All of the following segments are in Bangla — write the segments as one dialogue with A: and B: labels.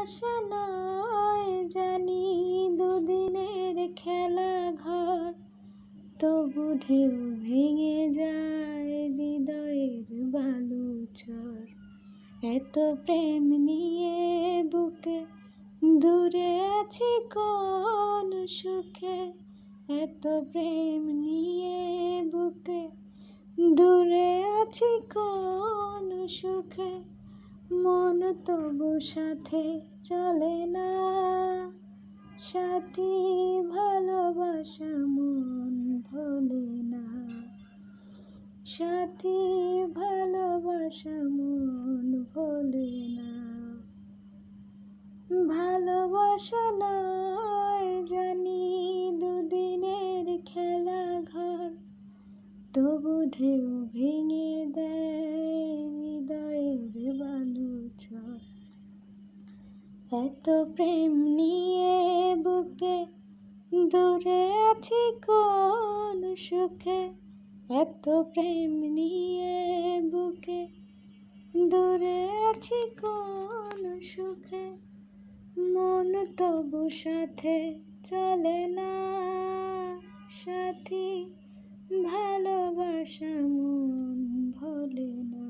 A: ভালোবাসা নয় জানি দুদিনের খেলা ঘর, তবু ঢেউ ভেঙে যায় হৃদয়ের বালুচর। এত প্রেম নিয়ে বুকে দূরে আছি কোন সুখে, এত প্রেম নিয়ে বুকে দূরে আছি কোন সুখে। মন তবু সাথে চলে না, সাথী ভালোবাসা মন ভোলে না, সাথী ভালোবাসা মন ভোলে না। ভালোবাসা নয় জানি দুদিনের খেলা ঘর, তবু ঢেউ ভেঙে দেয় হৃদয়ের বালুচর। এত প্রেম নিয়ে বুকে দূরে আছি কোন সুখে, এত প্রেম নিয়ে বুকে দূরে আছি কোন সুখে। মন তবু সাথে চলে না, সাথী ভালোবাসা মন ভোলে না,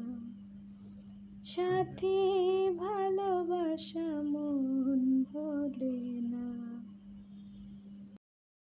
A: সাথী ভালোবাসা